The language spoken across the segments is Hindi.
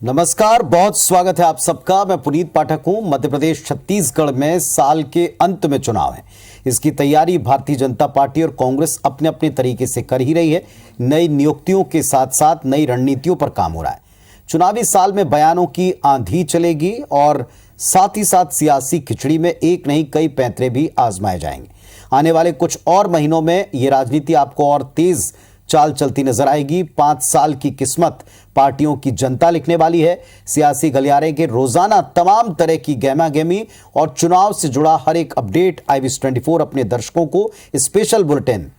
नमस्कार, बहुत स्वागत है आप सबका। मैं पुनीत पाठक हूं। मध्य प्रदेश छत्तीसगढ़ में साल के अंत में चुनाव है। इसकी तैयारी भारतीय जनता पार्टी और कांग्रेस अपने अपने तरीके से कर ही रही है। नई नियुक्तियों के साथ साथ नई रणनीतियों पर काम हो रहा है। चुनावी साल में बयानों की आंधी चलेगी और साथ ही साथ सियासी खिचड़ी में एक नहीं कई पैंतरे भी आजमाए जाएंगे। आने वाले कुछ और महीनों में ये राजनीति आपको और तेज चाल चलती नजर आएगी। 5 साल की किस्मत पार्टियों की जनता लिखने वाली है। सियासी गलियारे के रोजाना तमाम तरह की गहमा गहमी और चुनाव से जुड़ा हर एक अपडेट IBS 24 अपने दर्शकों को स्पेशल बुलेटिन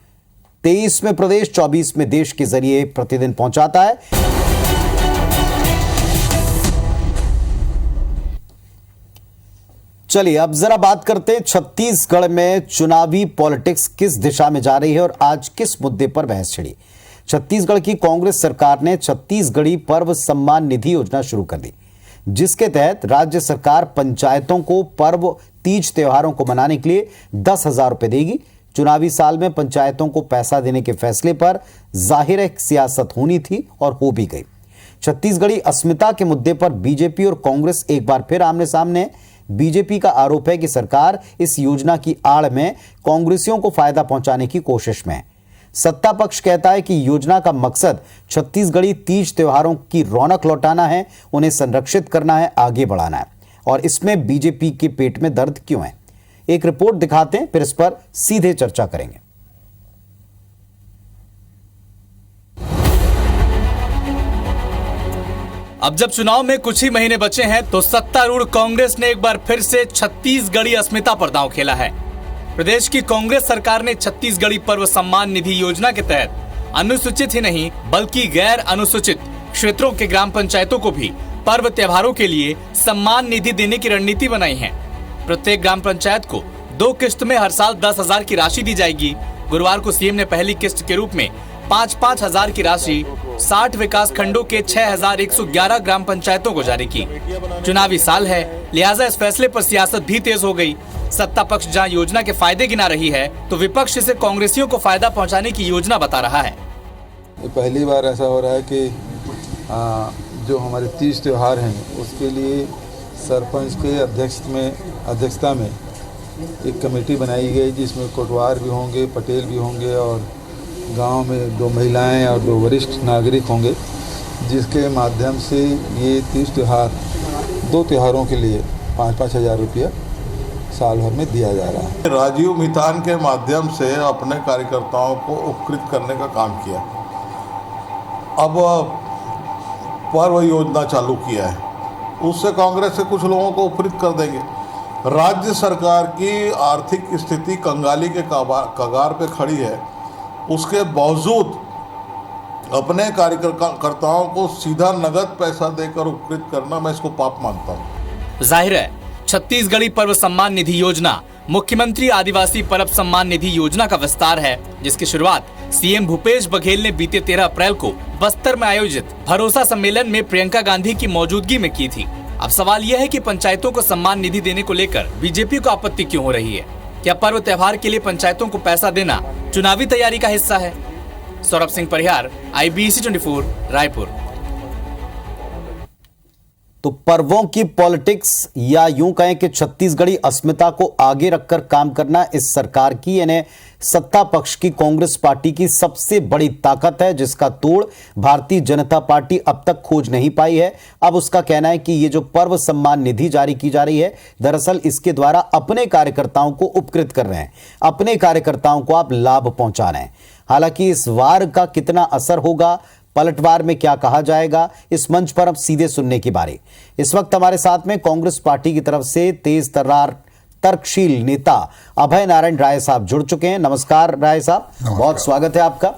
23 में प्रदेश 24 में देश के जरिए प्रतिदिन पहुंचाता है। चलिए अब जरा बात करते हैं छत्तीसगढ़ में चुनावी पॉलिटिक्स किस दिशा में जा रही है और आज किस मुद्दे पर बहस छिड़ी। छत्तीसगढ़ की कांग्रेस सरकार ने छत्तीसगढ़ी पर्व सम्मान निधि योजना शुरू कर दी, जिसके तहत राज्य सरकार पंचायतों को पर्व तीज त्योहारों को मनाने के लिए 10,000 रुपए देगी। चुनावी साल में पंचायतों को पैसा देने के फैसले पर जाहिर है सियासत होनी थी और हो भी गई। छत्तीसगढ़ी अस्मिता के मुद्दे पर बीजेपी और कांग्रेस एक बार फिर आमने सामने। बीजेपी का आरोप है कि सरकार इस योजना की आड़ में कांग्रेसियों को फायदा पहुंचाने की कोशिश में है। सत्ता पक्ष कहता है कि योजना का मकसद छत्तीसगढ़ी तीज त्योहारों की रौनक लौटाना है, उन्हें संरक्षित करना है, आगे बढ़ाना है। और इसमें बीजेपी के पेट में दर्द क्यों है, एक रिपोर्ट दिखाते हैं, फिर इस पर सीधे चर्चा करेंगे। अब जब चुनाव में कुछ ही महीने बचे हैं तो सत्तारूढ़ कांग्रेस ने एक बार फिर से छत्तीसगढ़ी अस्मिता पर दांव खेला है। प्रदेश की कांग्रेस सरकार ने छत्तीसगढ़ी पर्व सम्मान निधि योजना के तहत अनुसूचित ही नहीं बल्कि गैर अनुसूचित क्षेत्रों के ग्राम पंचायतों को भी पर्व त्योहारों के लिए सम्मान निधि देने की रणनीति बनाई है। प्रत्येक ग्राम पंचायत को 2 किस्त में हर साल 10,000 की राशि दी जाएगी। गुरुवार को सीएम ने पहली किस्त के रूप में 5-5 हजार की राशि 60 विकास खंडों के 6,111 ग्राम पंचायतों को जारी की। चुनावी साल है, लिहाजा इस फैसले पर सियासत भी तेज हो गई। सत्ता पक्ष जहां योजना के फायदे गिना रही है तो विपक्ष इसे कांग्रेसियों को फायदा पहुंचाने की योजना बता रहा है। पहली बार ऐसा हो रहा है कि जो हमारे तीज त्योहार हैं उसके लिए सरपंच के अध्यक्षता में एक कमेटी बनाई गई, जिसमें कोटवार भी होंगे, पटेल भी होंगे और गांव में 2 महिलाएं और 2 वरिष्ठ नागरिक होंगे, जिसके माध्यम से ये 30 त्योहार 2 त्योहारों के लिए 5-5 हज़ार रुपया साल भर में दिया जा रहा है। राजीव मितान के माध्यम से अपने कार्यकर्ताओं को उपकृत करने का काम किया। अब पर्व योजना चालू किया है, उससे कांग्रेस से कुछ लोगों को उपकृत कर देंगे। राज्य सरकार की आर्थिक स्थिति कंगाली के कगार पे खड़ी है, उसके बावजूद अपने कार्यकर्ताओं को सीधा नगद पैसा देकर उपकृत करना, मैं इसको पाप मानता हूँ। जाहिर है छत्तीसगढ़ी पर्व सम्मान निधि योजना मुख्यमंत्री आदिवासी पर्व सम्मान निधि योजना का विस्तार है, जिसकी शुरुआत सीएम भूपेश बघेल ने बीते 13 अप्रैल को बस्तर में आयोजित भरोसा सम्मेलन में प्रियंका गांधी की मौजूदगी में की थी। अब सवाल यह है कि पंचायतों को सम्मान निधि देने को लेकर बीजेपी को आपत्ति क्यों हो रही है। क्या पर्व त्योहार के लिए पंचायतों को पैसा देना चुनावी तैयारी का हिस्सा है? सौरभ सिंह परिहार, IBS 24, रायपुर। तो पर्वों की पॉलिटिक्स या यूं कहें कि छत्तीसगढ़ी अस्मिता को आगे रखकर काम करना इस सरकार की यानी सत्ता पक्ष की कांग्रेस पार्टी की सबसे बड़ी ताकत है, जिसका तोड़ भारतीय जनता पार्टी अब तक खोज नहीं पाई है। अब उसका कहना है कि ये जो पर्व सम्मान निधि जारी की जा रही है, दरअसल इसके द्वारा अपने कार्यकर्ताओं को उपकृत कर रहे हैं, अपने कार्यकर्ताओं को आप लाभ पहुंचा रहे हैं। हालांकि इस वार का कितना असर होगा, पलटवार में क्या कहा जाएगा, इस मंच पर अब सीधे सुनने की बारी। इस वक्त हमारे साथ में कांग्रेस पार्टी की तरफ से तेज तर्रार तर्कशील नेता अभय नारायण राय साहब जुड़ चुके हैं। नमस्कार राय साहब, बहुत स्वागत है आपका।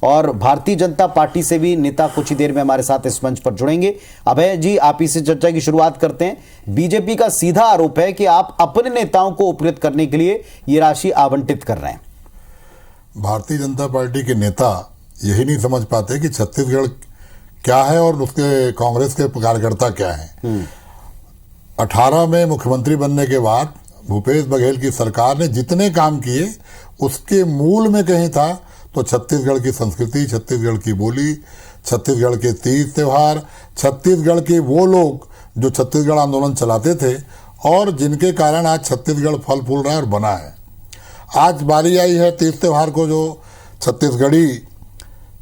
और भारतीय जनता पार्टी से भी नेता कुछ ही देर में हमारे साथ इस मंच पर जुड़ेंगे। अभय जी, आप इसी चर्चा की शुरुआत करते हैं। बीजेपी का सीधा आरोप है कि आप अपने नेताओं को उपकृत करने के लिए ये राशि आवंटित कर रहे हैं। भारतीय जनता पार्टी के नेता यही नहीं समझ पाते कि छत्तीसगढ़ क्या है और उसके कांग्रेस के कार्यकर्ता क्या हैं। 18 में मुख्यमंत्री बनने के बाद भूपेश बघेल की सरकार ने जितने काम किए उसके मूल में कहीं था तो छत्तीसगढ़ की संस्कृति, छत्तीसगढ़ की बोली, छत्तीसगढ़ के तीज त्योहार, छत्तीसगढ़ के वो लोग जो छत्तीसगढ़ आंदोलन चलाते थे और जिनके कारण आज छत्तीसगढ़ फल फूल रहा है और बना है। आज बारी आई है तीज त्योहार को जो छत्तीसगढ़ी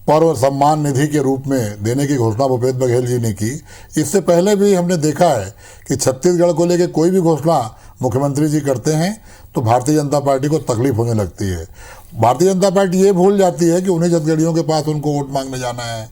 पर्व सम्मान निधि के रूप में देने की घोषणा भूपेश बघेल जी ने की। इससे पहले भी हमने देखा है कि छत्तीसगढ़ को लेकर कोई भी घोषणा मुख्यमंत्री जी करते हैं तो भारतीय जनता पार्टी को तकलीफ होने लगती है। भारतीय जनता पार्टी ये भूल जाती है कि उन्हीं छत्तीसगढ़ियों के पास उनको वोट मांगने जाना है।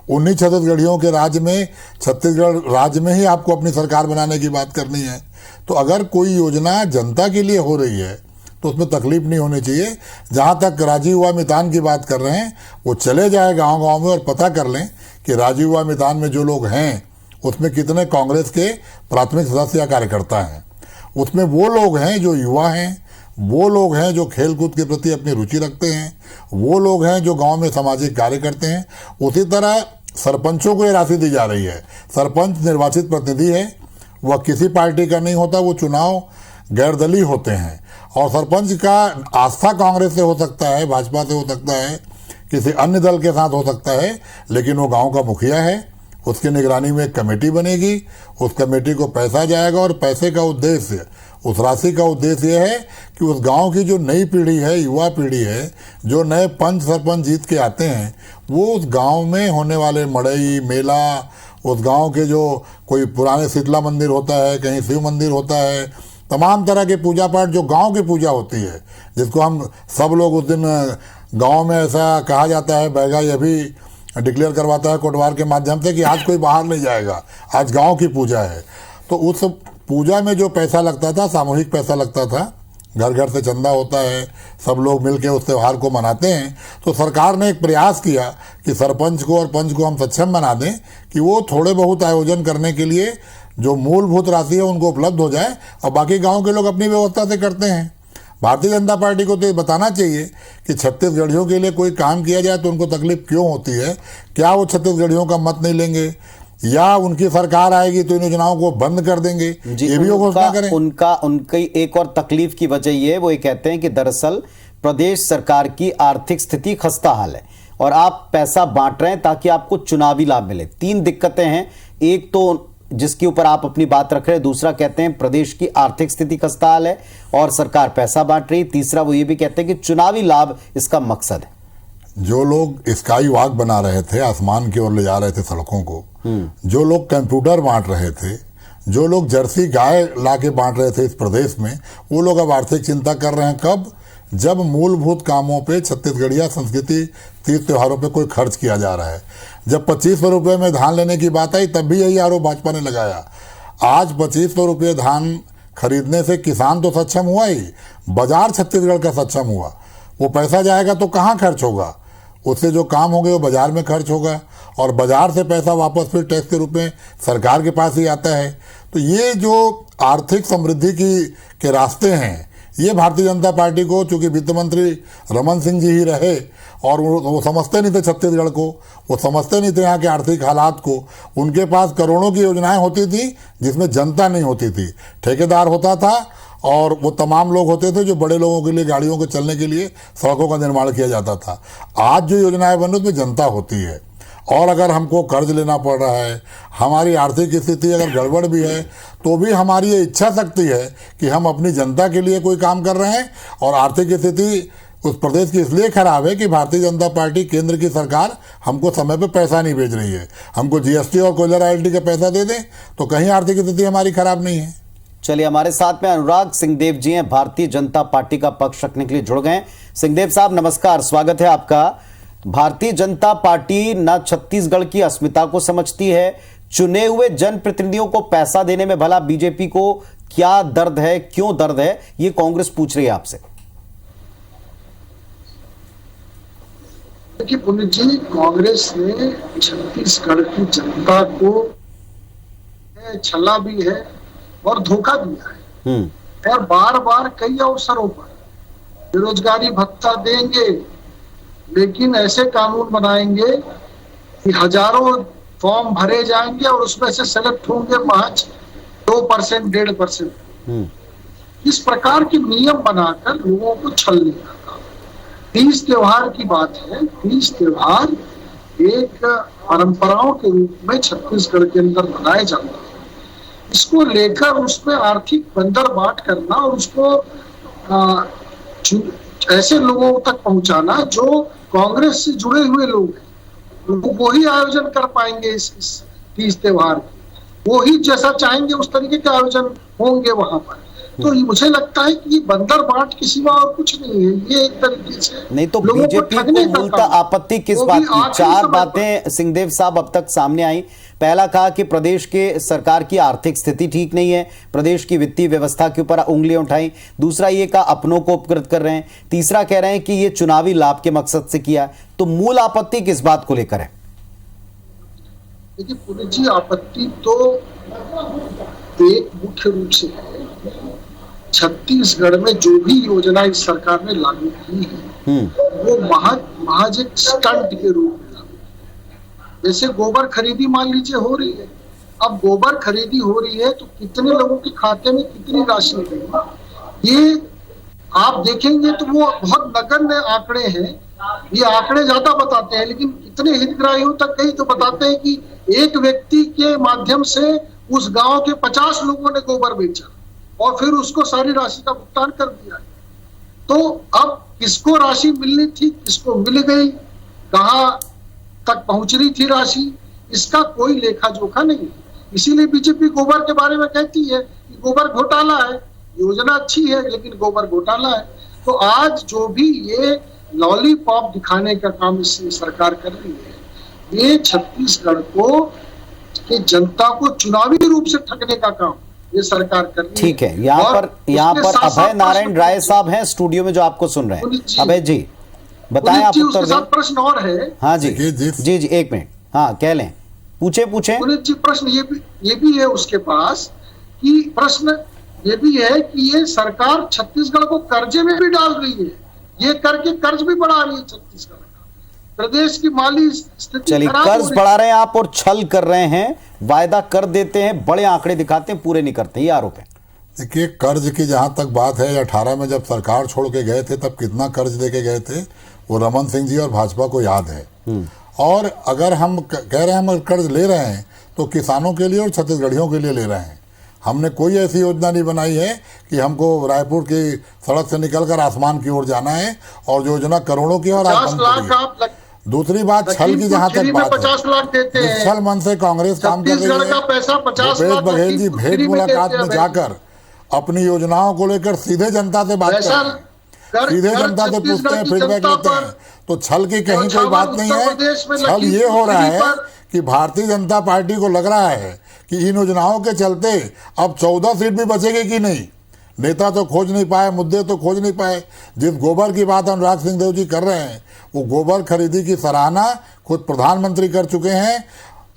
उन्हीं छत्तीसगढ़ियों के राज्य में, छत्तीसगढ़ राज्य में ही आपको अपनी सरकार बनाने की बात करनी है। तो अगर कोई योजना जनता के लिए हो रही है तो उसमें तकलीफ नहीं होनी चाहिए। जहाँ तक राजीव व मितान की बात कर रहे हैं, वो चले जाए गांव-गांव में और पता कर लें कि राजीव व मितान में जो लोग हैं उसमें कितने कांग्रेस के प्राथमिक सदस्य या कार्यकर्ता हैं। उसमें वो लोग हैं जो युवा हैं, वो लोग हैं जो खेलकूद के प्रति अपनी रुचि रखते हैं, वो लोग हैं जो गांव में सामाजिक कार्य करते हैं। उसी तरह सरपंचों को ये राशि दी जा रही है। सरपंच निर्वाचित प्रतिनिधि है, वह किसी पार्टी का नहीं होता, वो चुनाव गैरदलीय होते हैं। और सरपंच का आस्था कांग्रेस से हो सकता है, भाजपा से हो सकता है, किसी अन्य दल के साथ हो सकता है, लेकिन वो गांव का मुखिया है। उसकी निगरानी में एक कमेटी बनेगी, उस कमेटी को पैसा जाएगा और पैसे का उद्देश्य, उस राशि का उद्देश्य यह है कि उस गांव की जो नई पीढ़ी है, युवा पीढ़ी है, जो नए पंच सरपंच जीत के आते हैं, वो उस गांव में होने वाले मड़ई मेला, उस गांव के जो कोई पुराने शीतला मंदिर होता है, कहीं शिव मंदिर होता है, तमाम तरह के पूजा पाठ जो गांव की पूजा होती है, जिसको हम सब लोग उस दिन गांव में ऐसा कहा जाता है, बैगा ये भी डिक्लेयर करवाता है कोटवार के माध्यम से कि आज कोई बाहर नहीं जाएगा, आज गांव की पूजा है। तो उस पूजा में जो पैसा लगता था, सामूहिक पैसा लगता था, घर घर से चंदा होता है, सब लोग मिलकर उस त्यौहार को मनाते हैं। तो सरकार ने एक प्रयास किया कि सरपंच को और पंच को हम सक्षम बना दें कि वो थोड़े बहुत आयोजन करने के लिए जो मूलभूत राशि है उनको उपलब्ध हो जाए और बाकी गांव के लोग अपनी व्यवस्था से करते हैं। भारतीय जनता पार्टी को तो ये बताना चाहिए कि छत्तीसगढ़ियों के लिए कोई काम किया जाए तो उनको तकलीफ क्यों होती है। क्या वो छत्तीसगढ़ियों का मत नहीं लेंगे या उनकी सरकार आएगी तो इन योजनाओं को बंद कर देंगे, ये भी वो घोषणा करें। उनकी एक और तकलीफ की वजह ये है, वो ये कहते हैं कि दरअसल प्रदेश सरकार की आर्थिक स्थिति खस्ता हाल है और आप पैसा बांट रहे हैं ताकि आपको चुनावी लाभ मिले। 3 दिक्कतें हैं, एक तो जिसके ऊपर आप अपनी बात रख रहे हैं, दूसरा कहते हैं प्रदेश की आर्थिक स्थिति खस्ता हाल है और सरकार पैसा बांट रही, तीसरा वो ये भी कहते हैं कि चुनावी लाभ इसका मकसद है। जो लोग स्काई वॉक बना रहे थे, आसमान की ओर ले जा रहे थे सड़कों को, जो लोग कंप्यूटर बांट रहे थे, जो लोग जर्सी गाय लाके बांट रहे थे इस प्रदेश में, वो लोग अब आर्थिक चिंता कर रहे हैं। कब? जब मूलभूत कामों पे, छत्तीसगढ़िया संस्कृति, तीज त्योहारों पे कोई खर्च किया जा रहा है। जब 2500 रुपये में धान लेने की बात आई तब भी यही आरोप भाजपा ने लगाया। आज 2500 रुपये धान खरीदने से किसान तो सक्षम हुआ ही, बाजार छत्तीसगढ़ का सक्षम हुआ। वो पैसा जाएगा तो कहाँ खर्च होगा? उससे जो काम होंगे वो बाजार में खर्च होगा और बाजार से पैसा वापस फिर टैक्स के रूप में सरकार के पास ही आता है। तो ये जो आर्थिक समृद्धि के रास्ते हैं, ये भारतीय जनता पार्टी को, चूंकि वित्त मंत्री रमन सिंह जी ही रहे और वो समझते नहीं थे छत्तीसगढ़ को, वो समझते नहीं थे यहाँ के आर्थिक हालात को। उनके पास करोड़ों की योजनाएं होती थी जिसमें जनता नहीं होती थी, ठेकेदार होता था और वो तमाम लोग होते थे जो बड़े लोगों के लिए, गाड़ियों को चलने के लिए सड़कों का निर्माण किया जाता था। आज जो योजनाएं बन रही उसमें जनता होती है और अगर हमको कर्ज लेना पड़ रहा है, हमारी आर्थिक स्थिति अगर गड़बड़ भी है, तो भी हमारी ये इच्छा शक्ति है कि हम अपनी जनता के लिए कोई काम कर रहे हैं। और आर्थिक स्थिति उस प्रदेश की इसलिए खराब है कि भारतीय जनता पार्टी, केंद्र की सरकार हमको समय पे पैसा नहीं भेज रही है। हमको जीएसटी और कोयला रॉयल्टी का पैसा दे दें तो कहीं आर्थिक स्थिति हमारी खराब नहीं है। चलिए, हमारे साथ में अनुराग सिंहदेव जी हैं, भारतीय जनता पार्टी का पक्ष रखने के लिए जुड़ गए। सिंहदेव साहब नमस्कार, स्वागत है आपका। भारतीय जनता पार्टी न छत्तीसगढ़ की अस्मिता को समझती है, चुने हुए जनप्रतिनिधियों को पैसा देने में भला बीजेपी को क्या दर्द है, क्यों दर्द है, ये कांग्रेस पूछ रही है आपसे। देखिए पुनीत जी, कांग्रेस ने छत्तीसगढ़ की जनता को छला भी है और धोखा दिया है और बार बार कई अवसरों पर बेरोजगारी भत्ता देंगे, लेकिन ऐसे कानून बनाएंगे कि हजारों फॉर्म भरे जाएंगे और उसमें से सेलेक्ट होंगे महज 2%, 1.5%। इस प्रकार के नियम बनाकर लोगों को छलने का काम। तीज त्योहार की बात है, तीज त्योहार एक परंपराओं के रूप में छत्तीसगढ़ के अंदर मनाया जाता है, इसको लेकर उसमें आर्थिक बंदरबाट करना और उसको ऐसे लोगों तक पहुंचाना जो कांग्रेस से जुड़े हुए लोग हैं, वो ही आयोजन कर पाएंगे इस तीज त्योहार, वो ही जैसा चाहेंगे उस तरीके के आयोजन होंगे वहां पर। तो मुझे लगता है कि बंदर बाट के सिवा और कुछ नहीं है, ये एक तरीके से नहीं तो लोगों को बीजेपी ठगने को का मूलतः काम। आपत्ति किस वो बात भी की? आखिरी चार समय बातें सिंहदेव साहब अब तक सामने आई। पहला कहा कि प्रदेश के सरकार की आर्थिक स्थिति ठीक नहीं है, प्रदेश की वित्तीय व्यवस्था के ऊपर उंगलियां उठाई। दूसरा ये कहा अपनों को उपकृत कर रहे हैं। तीसरा कह रहे हैं कि ये चुनावी लाभ के मकसद से किया। तो मूल आपत्ति किस बात को लेकर है? देखिए पुनीत जी, आपत्ति तो एक मुख्य रूप से है, छत्तीसगढ़ में जो भी योजना इस सरकार ने लागू की है वो महज एक स्टंट के रूप में लागू है। जैसे गोबर खरीदी मान लीजिए हो रही है, अब गोबर खरीदी हो रही है तो कितने लोगों के खाते में कितनी राशि गई, ये आप देखेंगे तो वो बहुत नगण्य आंकड़े हैं। ये आंकड़े ज्यादा बताते हैं, लेकिन कितने हितग्राहियों तक गई तो बताते हैं कि एक व्यक्ति के माध्यम से उस गांव के 50 लोगों ने गोबर बेचा और फिर उसको सारी राशि का भुगतान कर दिया। तो अब किसको राशि मिलनी थी, किसको मिल गई, कहां तक पहुंच रही थी राशि, इसका कोई लेखा जोखा नहीं है। इसीलिए बीजेपी गोबर के बारे में कहती है कि गोबर घोटाला है। योजना अच्छी है लेकिन गोबर घोटाला है। तो आज जो भी ये लॉलीपॉप दिखाने का काम इस सरकार कर रही है, ये छत्तीसगढ़ को कि जनता को चुनावी रूप से ठगने का काम ये सरकार कर रही है। ठीक है, यहाँ पर अभय नारायण राय साहब हैं स्टूडियो में जो आपको सुन रहे हैं। अभय जी बताएं, आप उत्तर दें। प्रश्न और है। हाँ जी जी जी, एक मिनट, हाँ कह लें, पूछे। पुनीत जी प्रश्न ये भी है उसके पास कि प्रश्न ये भी है कि ये सरकार छत्तीसगढ़ को कर्जे में भी डाल रही है, ये करके कर्ज भी बढ़ा रही है छत्तीसगढ़ का, प्रदेश की माली स्थिति चलिए, कर्ज बढ़ा रहे हैं आप और छल कर रहे हैं, वायदा कर देते हैं, बड़े आंकड़े दिखाते हैं, पूरे नहीं करते, ये आरोप है। देखिए, कर्ज की जहां तक बात है, 18 में जब सरकार छोड़ के गए थे तब कितना कर्ज दे के गए थे वो रमन सिंह जी और भाजपा को याद है। और अगर हम कह रहे हैं हम कर्ज ले रहे हैं तो किसानों के लिए और छत्तीसगढ़ियों के लिए ले रहे हैं। हमने कोई ऐसी योजना नहीं बनाई है कि हमको रायपुर की सड़क से निकलकर आसमान की ओर जाना है, और योजना करोड़ों की और दूसरी बात छल की जहां तक बात 50 लाख देते हैं, छल मन से कांग्रेस काम कर रही है। भूपेश बघेल जी भेंट मुलाकात में जाकर अपनी योजनाओं को लेकर सीधे जनता से बात करते हैं, सीधे जनता से पूछते हैं, फीडबैक लेते हैं। तो छल की कहीं कोई बात नहीं है। छल ये हो रहा है कि भारतीय जनता पार्टी को लग रहा है कि इन योजनाओं के चलते अब 14 सीट भी बचेगी कि नहीं। नेता तो खोज नहीं पाए, मुद्दे तो खोज नहीं पाए। जिस गोबर की बात अनुराग सिंहदेव जी कर रहे हैं, वो गोबर खरीदी की सराहना खुद प्रधानमंत्री कर चुके हैं।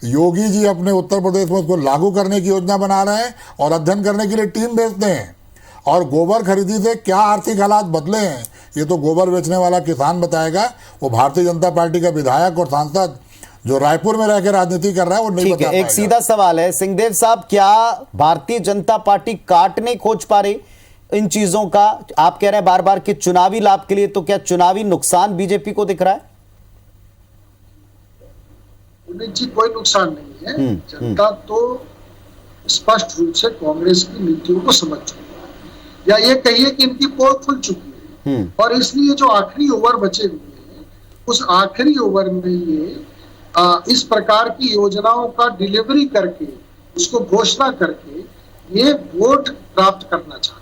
योगी जी अपने उत्तर प्रदेश में उसको लागू करने की योजना बना रहे हैं और अध्ययन करने के लिए टीम भेजते हैं। और गोबर खरीदी से क्या आर्थिक हालात बदले हैं ये तो गोबर बेचने वाला किसान बताएगा। वो भारतीय जनता पार्टी का विधायक और सांसद जो रायपुर में रहकर राजनीति कर रहा है वो नहीं बता पाएगा। एक सीधा सवाल है सिंहदेव साहब, क्या भारतीय जनता पार्टी काट नहीं खोज पा रही इन चीजों का? आप कह रहे हैं बार बार कि चुनावी लाभ के लिए, तो क्या चुनावी नुकसान बीजेपी को दिख रहा है? जी कोई नुकसान नहीं है। जनता तो स्पष्ट रूप से कांग्रेस की नीतियों को समझ चुकी है, या ये कहिए कि इनकी पोल खुल चुकी है। और इसलिए जो आखिरी ओवर बचे हुए हैं, उस आखिरी ओवर में ये इस प्रकार की योजनाओं का डिलीवरी करके, उसको घोषणा करके ये वोट प्राप्त करना चाहते हैं।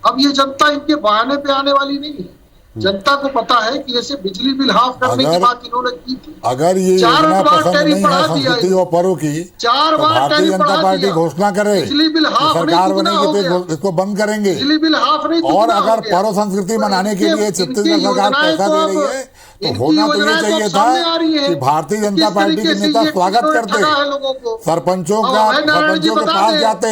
अब ये जनता इनके बहाने पे आने वाली नहीं है। जनता को पता है कि जैसे बिजली बिल हाफ करने की बात इन्होंने की थी। अगर ये योजना पसंद नहीं है संस्कृति और पर्व की, 4 बार भारतीय जनता पार्टी घोषणा करे बिजली बिल हाफ सरकार बनेगी तो इसको बंद करेंगे। बिजली बिल हाफ नहीं, और अगर पर्व संस्कृति मनाने के लिए छत्तीसगढ़ सरकार पैसा दे रही है तो होना तो ये चाहिए था कि भारतीय जनता पार्टी के नेता स्वागत करते, सरपंचों के पास जाते,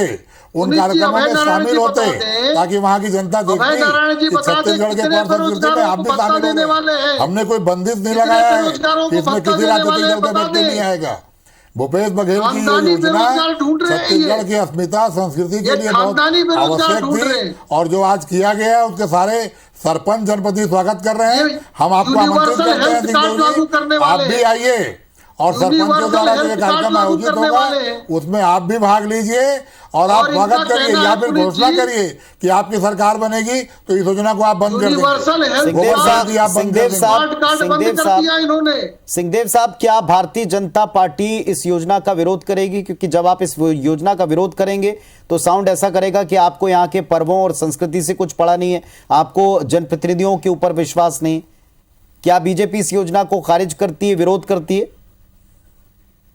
उन कार्यक्रमों में शामिल होते, ताकि वहां की जनता देखती कि छत्तीसगढ़ के पर्व संस्कृति में आप भी शामिल होंगे। हमने कोई बंदिश नहीं लगाया है कि इसमें किसी राजनीतिक दल का व्यक्ति नहीं आएगा। भूपेश बघेल की ये योजना छत्तीसगढ़ की अस्मिता संस्कृति के लिए बहुत आवश्यक थी, और जो आज किया गया है उसके सारे सरपंच जनपदी स्वागत कर रहे हैं। हम आपको आमंत्रित करते हैं सिंहदेव जी, आप भी आइए और सरपंचों द्वारा जो ये कार्यक्रम आयोजित होगा उसमें आप भी भाग लीजिए और आप स्वागत करिए या फिर घोषणा करिए कि आपकी सरकार बनेगी तो इस योजना को आप बंद कर देंगे। सिंहदेव साहब, क्या भारतीय जनता पार्टी इस योजना का विरोध करेगी? क्योंकि जब आप इस योजना का विरोध करेंगे तो साउंड ऐसा करेगा कि आपको यहाँ के पर्वों और संस्कृति से कुछ पड़ा नहीं है, आपको जनप्रतिनिधियों के ऊपर विश्वास नहीं। क्या बीजेपी इस योजना को खारिज करती है, विरोध करती है?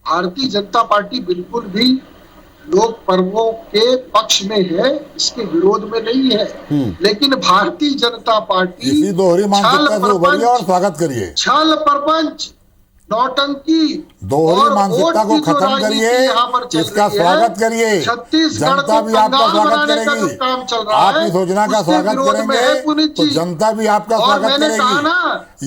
भारतीय जनता पार्टी बिल्कुल भी लोक पर्वों के पक्ष में है, इसके विरोध में नहीं है। लेकिन भारतीय जनता पार्टी इसी दोहरी मानसिकता से उभरिए और स्वागत करिए। छल प्रपंच, नौटंकी, दोहरी मानसिकता को खत्म करिए, इसका स्वागत करिए। जनता भी आपका स्वागत करेगी। आप इस योजना का स्वागत करेंगे तो जनता भी आपका स्वागत करेगी।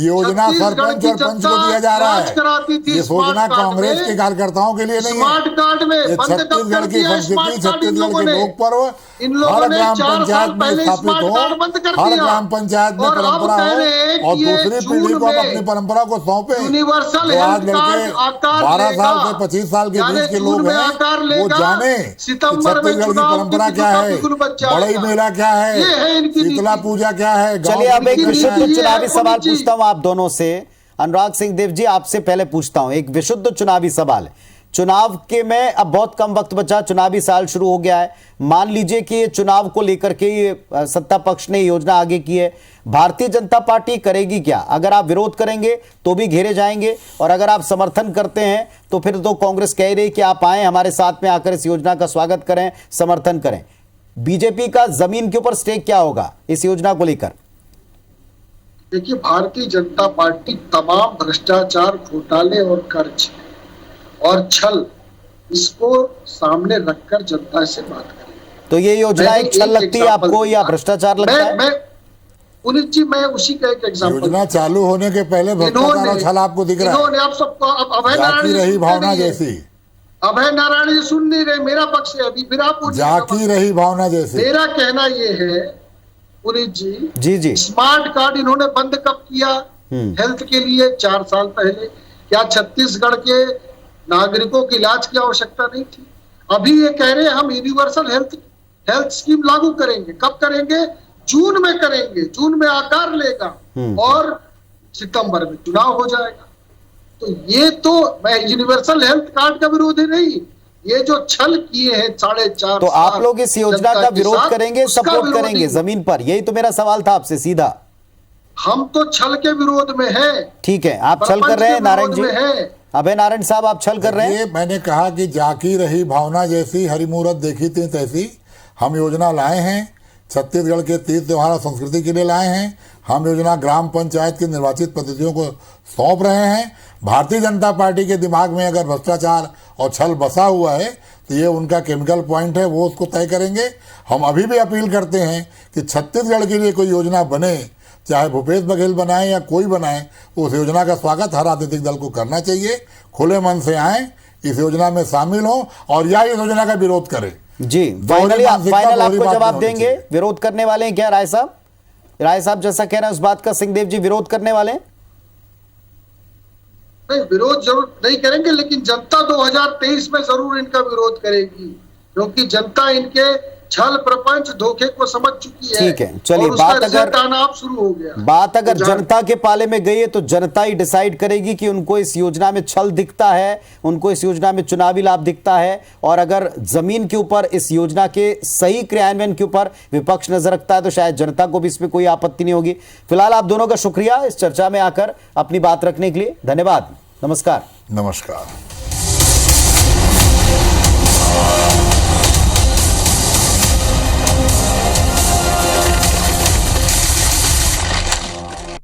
योजना सरपंच और पंच को दिया जा रहा है। ये योजना कांग्रेस के कार्यकर्ताओं के लिए नहीं है। ये छत्तीसगढ़ की संस्कृति, छत्तीसगढ़ के लोक पर्व हर ग्राम पंचायत में स्थापित हो, हर ग्राम पंचायत में परंपरा हो और दूसरी पीढ़ी को अपनी परंपरा को सौंपे। आज लड़के 12 साल से 25 साल के बीच के लोग हैं, वो जाने छत्तीसगढ़ की परंपरा क्या है, बड़ई मेला क्या है, शीतला पूजा क्या है। चलिए अब एक विशुद्ध चुनावी सवाल पूछता हूं आप दोनों से। अनुराग सिंहदेव जी, आपसे पहले पूछता हूं एक विशुद्ध चुनावी सवाल। चुनाव के में अब बहुत कम वक्त बचा, चुनावी साल शुरू हो गया है। मान लीजिए कि ये चुनाव को लेकर के ये सत्ता पक्ष ने योजना आगे की है, भारतीय जनता पार्टी करेगी क्या? अगर आप विरोध करेंगे तो भी घेरे जाएंगे और अगर आप समर्थन करते हैं तो फिर तो कांग्रेस कह रही है कि आप आए हमारे साथ में आकर इस योजना का स्वागत करें, समर्थन करें। बीजेपी का जमीन के ऊपर स्टेक क्या होगा इस योजना को लेकर? देखिए, भारतीय जनता पार्टी तमाम भ्रष्टाचार, घोटाले और कर्ज और छल, इसको सामने रखकर जनता से बात करें। तो ये योजना एक छल लगती है आपको या भ्रष्टाचार लगता है? पुनीत जी, मैं उसी का एक एग्जांपल। योजना चालू होने के पहले भ्रष्टाचार और छल आपको दिख रहा है? इन्होंने आप सबको अभय नारायण रही भावना जैसी, अभय नारायण जी सुन नहीं रहे, मेरा पक्ष है अभी, फिर आप जाकी रही भावना जैसी। मेरा कहना ये है पुनीत जी, जी स्मार्ट कार्ड इन्होंने बंद कब किया? हेल्थ के लिए 4 साल पहले। क्या छत्तीसगढ़ के नागरिकों की इलाज की आवश्यकता नहीं थी? अभी ये कह रहे हैं हम यूनिवर्सल हेल्थ स्कीम लागू करेंगे। कब करेंगे? जून में करेंगे। जून में आकार लेगा और सितंबर में चुनाव हो जाएगा। तो ये तो मैं यूनिवर्सल हेल्थ कार्ड का विरोधी नहीं, ये जो छल किए हैं 4.5 तो आप लोग इस योजना का विरोध करेंगे, सपोर्ट करेंगे जमीन पर? यही तो मेरा सवाल था आपसे सीधा। हम तो छल के विरोध में हैं। ठीक है, आप छल कर रहे हैं नारायण जी, अभय नारायण साहब आप छल कर रहे हैं। मैंने कहा कि जाकी रही भावना जैसी, हरी मूरत देखी थी तैसी। हम योजना लाए हैं, छत्तीसगढ़ के तीज त्योहार और संस्कृति के लिए लाए हैं। हम योजना ग्राम पंचायत के निर्वाचित प्रतिनिधियों को सौंप रहे हैं। भारतीय जनता पार्टी के दिमाग में अगर भ्रष्टाचार और छल बसा हुआ है तो ये उनका केमिकल पॉइंट है, वो उसको तय करेंगे। हम अभी भी अपील करते हैं कि छत्तीसगढ़ के लिए कोई योजना बने, चाहे भूपेश बघेल बनाए या कोई बनाए, उस योजना का स्वागत हर राजनीतिक दल को करना चाहिए। खुले मन से आए, इस योजना में शामिल हो और या इस योजना का विरोध करें। जी, फाइनल आपको जवाब देंगे। विरोध करने वाले हैं क्या राय साहब? राय साहब जैसा कह रहे हैं उस बात का सिंहदेव जी विरोध करने वाले हैं? नहीं, विरोध जरूर नहीं करेंगे, लेकिन जनता 2023 में जरूर इनका विरोध करेगी, क्योंकि जनता इनके छल प्रपंच धोखे को समझ चुकी है। ठीक है, चलिए बात शुरू हो गया। बात अगर जनता के पाले में गई है तो जनता ही डिसाइड करेगी कि उनको इस योजना में छल दिखता है, उनको इस योजना में चुनावी लाभ दिखता है, और अगर जमीन के ऊपर इस योजना के सही क्रियान्वयन के ऊपर विपक्ष नजर रखता है तो शायद जनता को भी इसमें कोई आपत्ति नहीं होगी। फिलहाल आप दोनों का शुक्रिया इस चर्चा में आकर अपनी बात रखने के लिए। धन्यवाद। नमस्कार। नमस्कार।